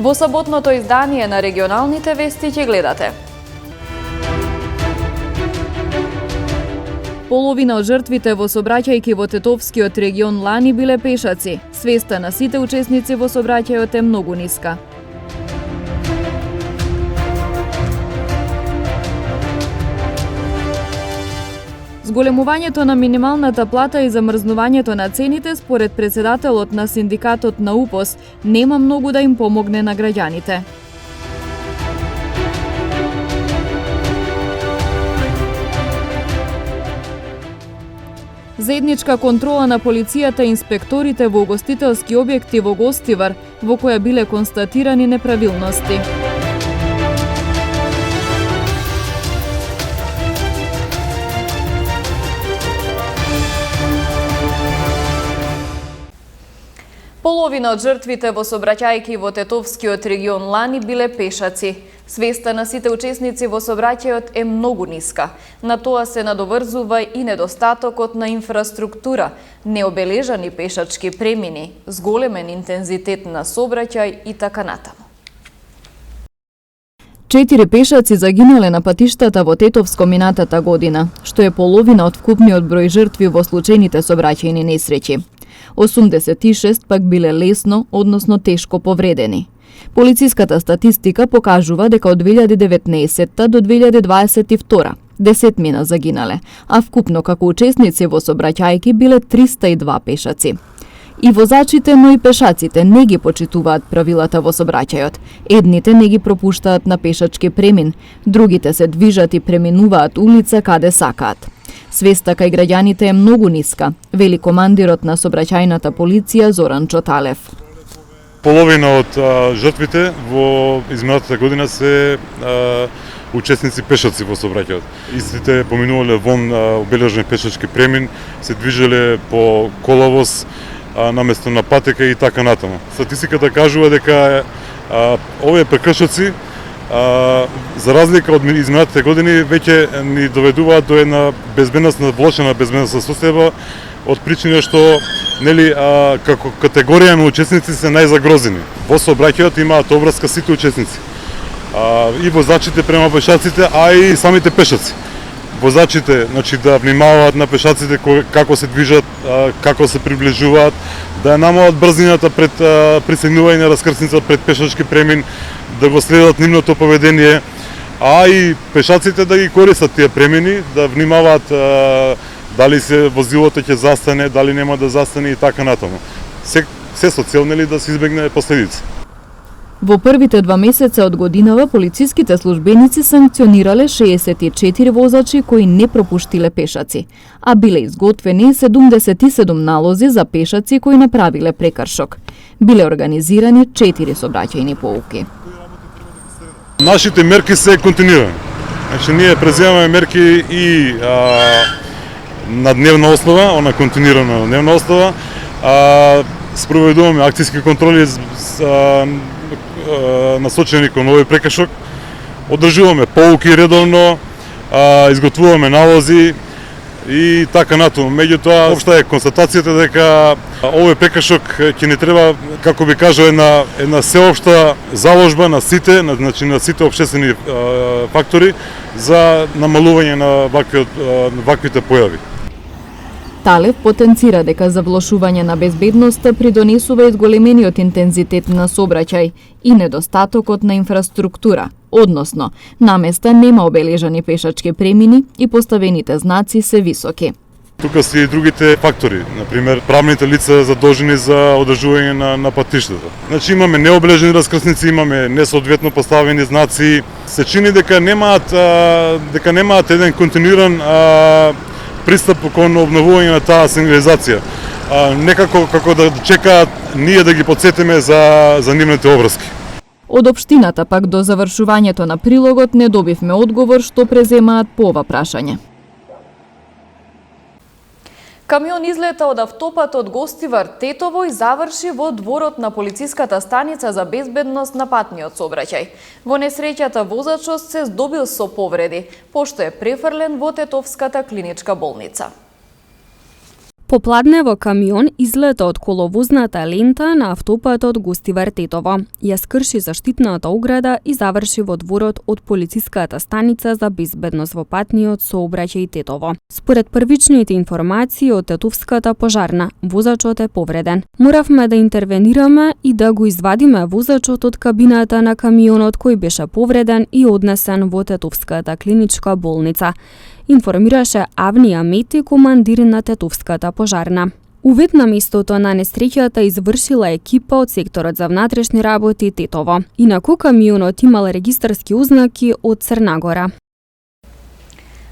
Во саботното издание на регионалните вести ќе гледате. Половина од жртвите во сообраќајки во Тетовскиот регион лани биле пешаци. Свеста на сите учесници во сообраќајот е многу ниска. Зголемувањето на минималната плата и замрзнувањето на цените според председателот на синдикатот на УПОС нема многу да им помогне на граѓаните. Заедничка контрола на полицијата и инспекторите во угостителски објекти во Гостивар, во која биле констатирани неправилности. Половина од жртвите во сообраќајки во Тетовскиот регион лани биле пешаци. Свеста на сите учесници во сообраќајот е многу ниска. На тоа се надоврзува и недостатокот на инфраструктура, необележани пешачки премини, зголемен интензитет на сообраќај и така натаму. 4 пешаци загинале на патиштата во Тетовско минатата година, што е половина од вкупниот број жртви во случајните сообраќајни несреќи. 86 пак биле лесно, односно тешко повредени. Полициската статистика покажува дека од 2019 до 2022 10 загинале, а вкупно како учесници во сообраќајки биле 302 пешаци. И возачите, но и пешаците не ги почитуваат правилата во сообраќајот. Едните не ги пропуштаат на пешачки премин, другите се движат и преминуваат улица каде сакаат. Свеста кај граѓаните е многу ниска, вели командирот на сообраќајната полиција Зоран Чоталев. Половина од жртвите во изминатата година се учесници пешаци во сообраќајот. Истите поминувале вон обележен пешачки премин, се движеле по коловоз наместо на патека и така натаму. Статистиката кажува дека овие прекршоци за разлика од изминатите години веќе ни доведуваат до една безбедносна, влошена безбедносна состојба од причина што како категорија на учесници се најзагрозени. Во сообраќајот имаат обврска сите учесници. И возачите према пешаците, а и самите пешаци. Возачите, да внимаваат на пешаците како се движат, како се приближуваат, да ја намалат брзината пред присегнување на раскрсница пред пешачки премин, да го следат нивното поведение, а и пешаците да ги користат тие премини, да внимаваат дали се возилото ќе застане, дали нема да застане и така натаму. Се со цел да се избегне последици. Во првите 2 месеца од годинава полициските службеници санкционирале 64 возачи кои не пропуштиле пешаци, а биле изготвени 77 налози за пешаци кои направиле прекршок. Биле организирани 4 сообраќајни поуки. Нашите мерки се континуирани. Ние преземаме мерки и на дневна основа, на континуирана на дневна основа. Спроведуваме акцијски контроли насочени кон овој прекршок. Одржуваме поуки редовно, изготвуваме налози и така натаму. Меѓутоа, општа е констатацијата дека овој прекршок ќе ни треба, како би кажа, една сеопшта заложба на сите, на сите општествени фактори за намалување на ваквите појави. Талев потенцира дека за влошување на безбедноста придонесува изголемениот интензитет на сообраќај и недостатокот на инфраструктура, односно, на места нема обележани пешачки премини и поставените знаци се високи. Тука се и другите фактори, например правните лица задолжени за одржување на патиштата. Имаме необележени раскрсници, имаме несоодветно поставени знаци. Се чини дека немаат еден континуиран пристап кон обновување на таа сигнализација. Некако како да чекаат ние да ги подсетиме за нивните обврски. Од општината пак до завршувањето на прилогот не добивме одговор што преземаат по ова прашање. Камион излета од автопатот Гостивар Тетово и заврши во дворот на полициската станица за безбедност на патниот сообраќај. Во несреќата возачот се здобил со повреди, пошто е префрлен во Тетовската клиничка болница. Попладне во камион излета од коловозната лента на автопатот Гостивар-Тетово. Ја скрши заштитната ограда и заврши во дворот од полициската станица за безбедност во патниот сообраќај Тетово. Според првичните информации од тетовската пожарна, возачот е повреден. Моравме да интервенираме и да го извадиме возачот од кабината на камионот кој беше повреден и однесен во тетовската клиничка болница, информираше Авни Амети, командир на тетовската пожарна. Увид на местото на несреќата извршила екипа од секторот за внатрешни работи Тетово. Инаку камионот имал регистарски ознаки од Црна Гора.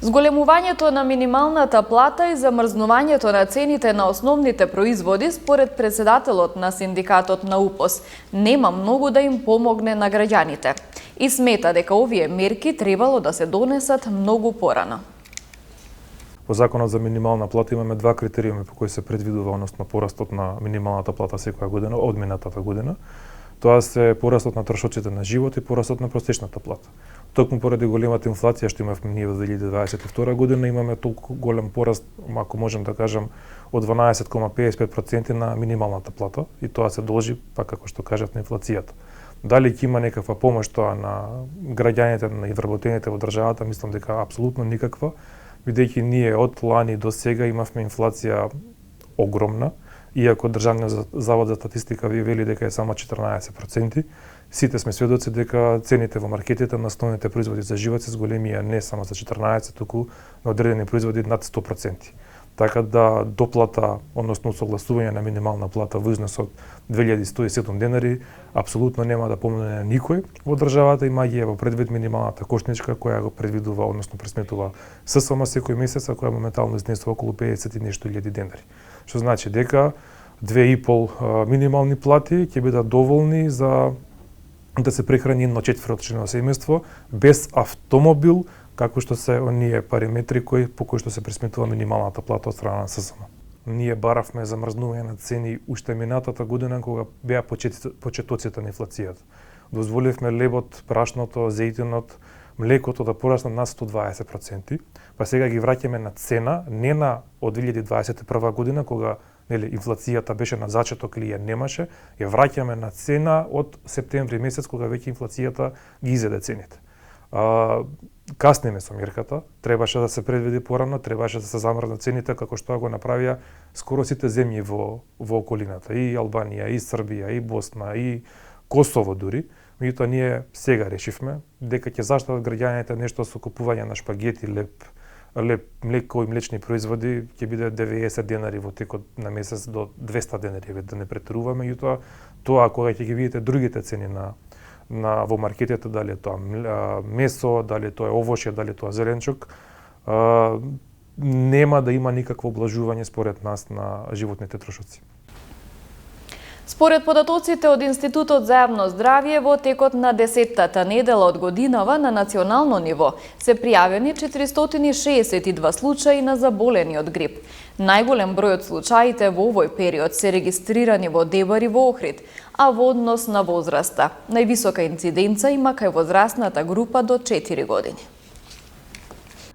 Зголемувањето на минималната плата и замрзнувањето на цените на основните производи, според председателот на синдикатот на УПОС, нема многу да им помогне на граѓаните. И смета дека овие мерки требало да се донесат многу порано. Во Законот за минимална плата имаме два критериуми по кои се предвидува, односно порастот на минималната плата секоја година од минатата година. Тоа се порастот на трошоците на живот и порастот на просечната плата. Токму поради големата инфлација што имавме ние во 2022 година, имаме толку голем пораст, ако можем да кажам, од 12,55% на минималната плата, и тоа се должи, па како што кажат, на инфлацијата. Дали ќе има некаква помош тоа на граѓаните, на вработените во државата, мислам дека апсолутно никаква, бидејќи ние од лани до сега имавме инфлација огромна, иако Државниот завод за статистика ви вели дека е само 14%, сите сме сведоци дека цените во маркетите на основните производи за живот се зголемија не само за 14, туку на одредени производи над 100%. Така да доплата, односно согласување на минимална плата во износ од 2107 денари, апсолутно нема да помогне на никој во државата, имајќи во предвид минималната кошничка која го предвидува, односно пресметува ССМ секој месец, а која моментално изнесува околу 50 и нешто илјади денари. Што значи дека 2,5 минимални плати ќе бидат доволни за да се прехрани едно четврточно семејство без автомобил, како што се оние параметри по кои што се пресметува минималната плата од страна на ССМ. Ние баравме замрзнување на цени уште минатата година кога беа почетоците на инфлацијата. Дозволивме лебот, прашното, зејтинот, млекото да пораснат на 120%, па сега ги враќаме на цена не на од 2021 година кога инфлацијата беше на зачеток или ја немаше, ја враќаме на цена од септември месец кога веќе инфлацијата ги изеде цените. Каснеме со мерката, требаше да се предвиди порано, требаше да се замрзнат цените како што го направија скоро сите земји во околината, и Албанија, и Србија, и Босна, и Косово дури. Меѓутоа ние сега решивме дека ќе заштитат граѓаните нешто со купување на шпагети, леп, млеко и млечни производи ќе биде 90 денари во текот на месец до 200 денари, да не претеруваме. Меѓутоа тоа кога ќе ги видите другите цени во маркетите, дали тоа месо, дали тоа овошје, дали тоа зеленчук, нема да има никакво облажување според нас на животните трошоци. Според податоците од Институтот за јавно здравје, во текот на 10-тата недела од годинава на национално ниво се пријавени 462 случаи на заболени од грип. Најголем број од случаите во овој период се регистрирани во Дебар и во Охрид, а во однос на возраста. Највисока инциденца има кај возрастната група до 4 години.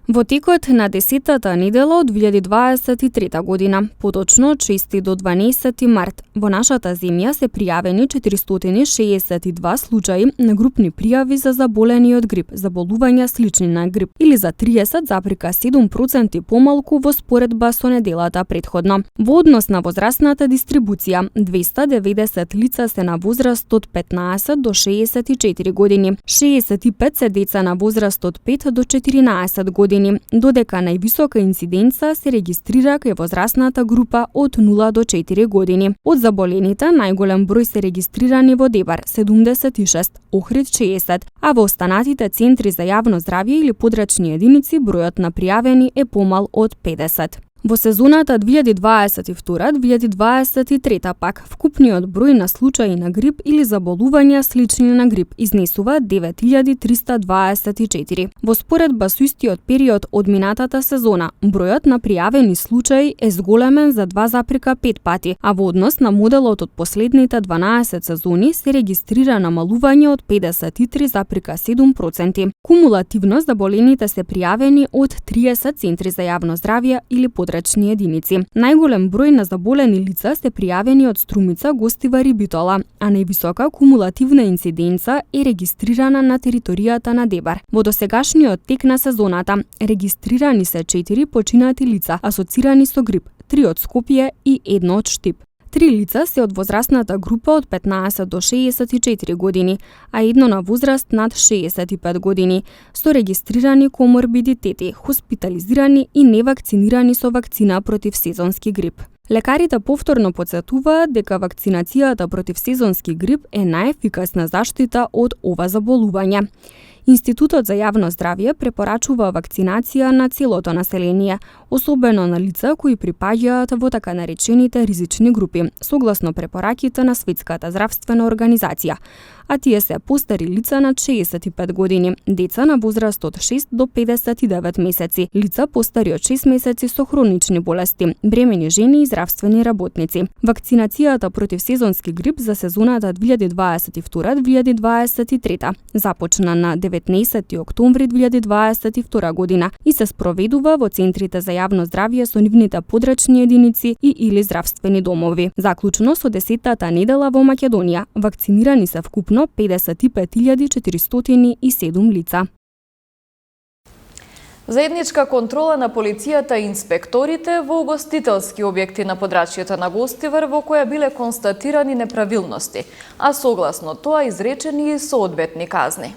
Во текот на 10-тата недела од 2023 година, поточно од 6 до 12 март, во нашата земја се пријавени 462 случаи на групни пријави за заболени од грип, заболувања слични на грип, или за 30,7% помалку во споредба со неделата претходно. Во однос на возрастната дистрибуција, 290 лица се на возраст од 15 до 64 години, 65 се деца на возраст од 5 до 14 години, додека највисока инциденца се регистрира кај возрастната група од 0 до 4 години. Од заболените, најголем број се регистрирани во Дебар, 76, Охрид 60, а во останатите центри за јавно здравје или подрачни единици бројот на пријавени е помал од 50. Во сезоната 2022-2023 пак, вкупниот број на случаи на грип или заболувања слични на грип изнесува 9324. Во споредба со истиот период од минатата сезона, бројот на пријавени случаи е зголемен за 2,5 пати, а во однос на моделот од последните 12 сезони се регистрира намалување од 53,7%. Кумулативно заболените се пријавени од 30 центри за јавно здравје или подрачни подрачни единици. Најголем број на заболени лица се пријавени од Струмица, Гостивар и Битола, а највисока кумулативна инциденца е регистрирана на територијата на Дебар. Во досегашниот тек на сезоната регистрирани се 4 починати лица асоцирани со грип, 3 од Скопје и 1 од Штип. 3 лица се од возрастната група од 15 до 64 години, а едно на возраст над 65 години, со регистрирани коморбидитети, хоспитализирани и невакцинирани со вакцина против сезонски грип. Лекарите повторно потсетуваат дека вакцинацијата против сезонски грип е најефикасна заштита од ова заболување. Институтот за јавно здравје препорачува вакцинација на целото население, особено на лица кои припаѓаат во така наречените ризични групи, согласно препораките на Светската здравствена организација, а тие се постари лица над 65 години, деца на возраст од 6 до 59 месеци, лица постари од 6 месеци со хронични болести, бремени жени и здравствени работници. Вакцинацијата против сезонски грип за сезоната 2022-2023 започна на 19 октомври 2022 година и се спроведува во центрите за јавно здравје со нивните подрачни единици и или здравствени домови. Заклучно со 10-тата недела во Македонија, вакцинирани се вкупно 55.407 лица. Заедничка контрола на полицијата и инспекторите во угостителски објекти на подрачјето на Гостивар во која биле констатирани неправилности, а согласно тоа изречени и соодветни казни.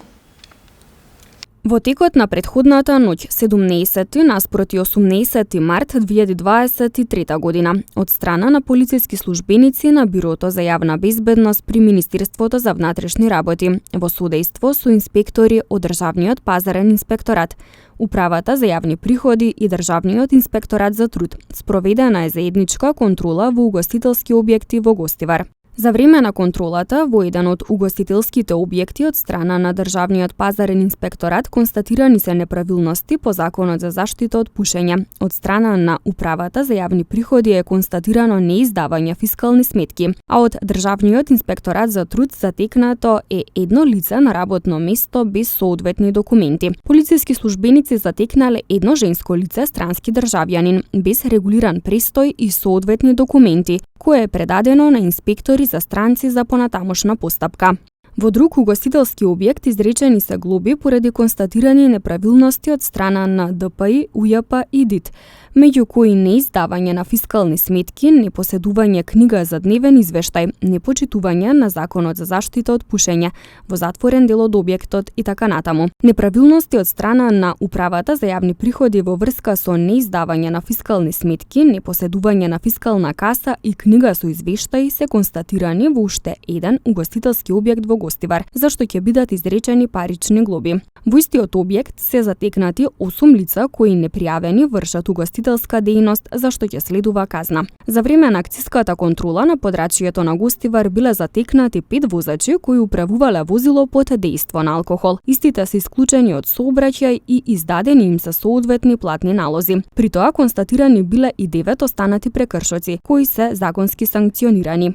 Во текот на претходната ноќ, 17 наспроти 18 март 2023 година, од страна на полициски службеници на Бирото за јавна безбедност при Министерството за внатрешни работи, во судејство со инспектори од Државниот пазарен инспекторат, Управата за јавни приходи и Државниот инспекторат за труд, спроведена е заедничка контрола во угостителски објекти во Гостивар. За време на контролата во еден од угостителските објекти од страна на Државниот пазарен инспекторат констатирани се неправилности по Законот за заштита од пушење. Од страна на Управата за јавни приходи е констатирано неиздавање фискални сметки, а од Државниот инспекторат за труд затекнато е едно лице на работно место без соодветни документи. Полициски службеници затекнале едно женско лице странски државјанин без регулиран престој и соодветни документи, кое е предадено на инспектори за странци за понатамошна постапка. Во друг угостителски објект изречени се глоби поради констатирани неправилности од страна на ДПИ, УЈП и ДИТ, меѓу кои неиздавање на фискални сметки, непоседување книга за дневен извештај, непочитување на Законот за заштита од пушење во затворен дел од објектот и така натаму. Неправилности од страна на Управата за јавни приходи во врска со неиздавање на фискални сметки, непоседување на фискална каса и книга со извештаи се констатирани во уште еден угостителски објект во Гостивар, зашто ќе бидат изречени парични глоби. Во истиот објект се затекнати 8 лица кои непријавени вршат угостителска дејност, зашто ќе следува казна. За време на акциската контрола на подрачјето на Гостивар биле затекнати 5 возачи кои управувале возило под дејство на алкохол. Истите се исклучени од сообраќај и издадени им се соодветни платни налози. При тоа констатирани биле и 9 останати прекршоци, кои се законски санкционирани.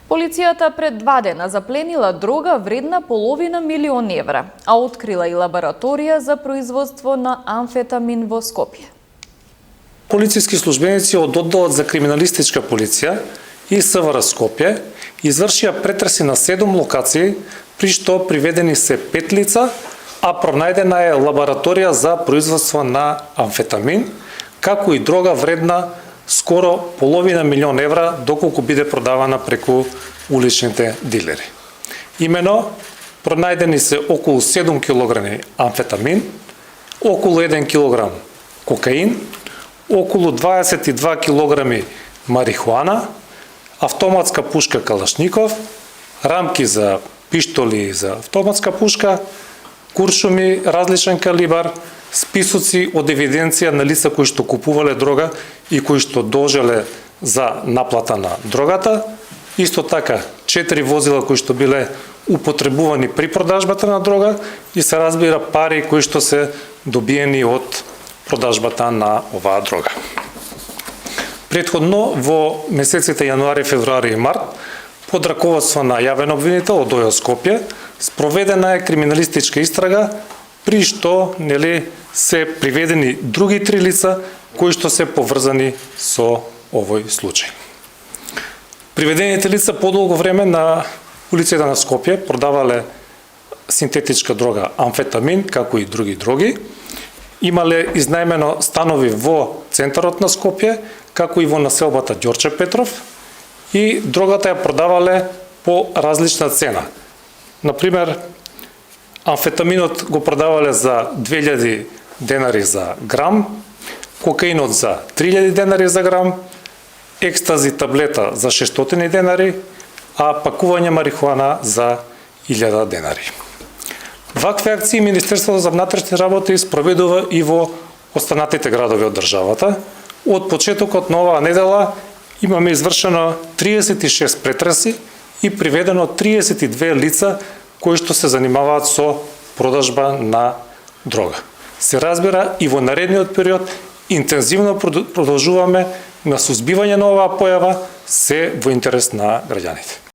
Полицијата пред 2 дена запленила дрога вредна $500,000, а открила и лабораторија за производство на амфетамин во Скопје. Полициски службеници од Одделот за криминалистичка полиција и СВР Скопје извршија претреси на 7 локации, при што приведени се 5 лица, а пронајдена е лабораторија за производство на амфетамин, како и дрога вредна скоро $500,000, доколку биде продавана преку уличните дилери. Имено, пронајдени се околу 7 кг амфетамин, околу 1 кг кокаин, околу 22 кг марихуана, автоматска пушка Калашников, рамки за пиштоли за автоматска пушка, куршуми различен калибар, списоци од евиденција на лица кои што купувале дрога и кои што должеле за наплата на дрогата. Исто така, 4 возила кои што биле употребувани при продажбата на дрога и се разбира пари кои што се добиени од продажбата на оваа дрога. Претходно, во месеците јануари, февруари и март, под раководство на јавен обвинител од ОЈО Скопје, спроведена е криминалистичка истрага при што се приведени други 3 лица кои што се поврзани со овој случај. Приведените лица подолго време на улицата на Скопје продавале синтетичка дрога амфетамин, како и други дроги. Имале изнајмено станови во центарот на Скопје, како и во населбата Ѓорче Петров, и дрогата ја продавале по различна цена. Например, амфетаминот го продавале за 2000 денари за грам, кокаинот за 3000 денари за грам, екстази таблета за 600 денари, а пакување марихуана за 1000 денари. Вакви акции Министерството за внатрешни работи спроведува и во останатите градови од државата. Од почетокот на оваа недела имаме извршено 36 претраси и приведено 32 лица кои што се занимаваат со продажба на дрога. Се разбира, и во наредниот период интензивно продолжуваме на сузбивање на оваа појава, се во интерес на граѓаните.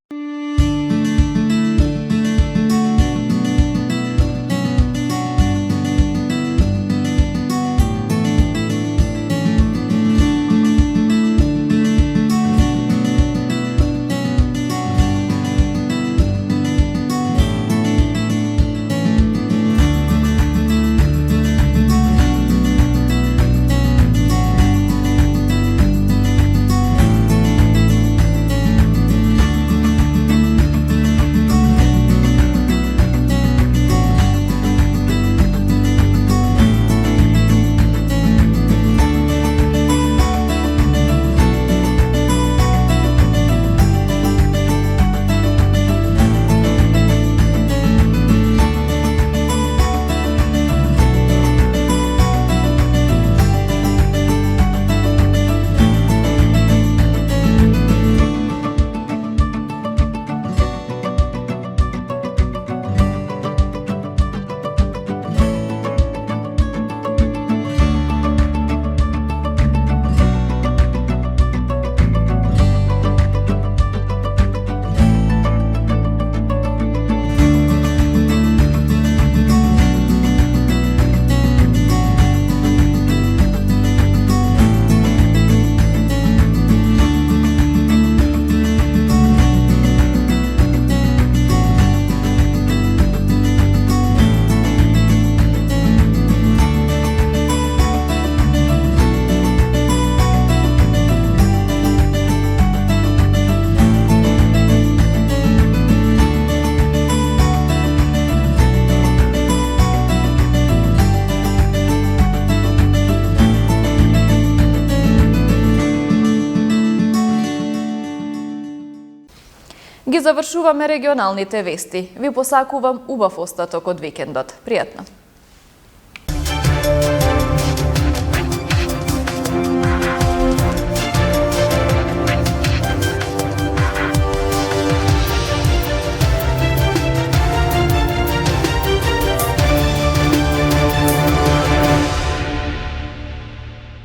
Ги завршуваме регионалните вести. Ви посакувам убав остаток од викендот. Пријатно!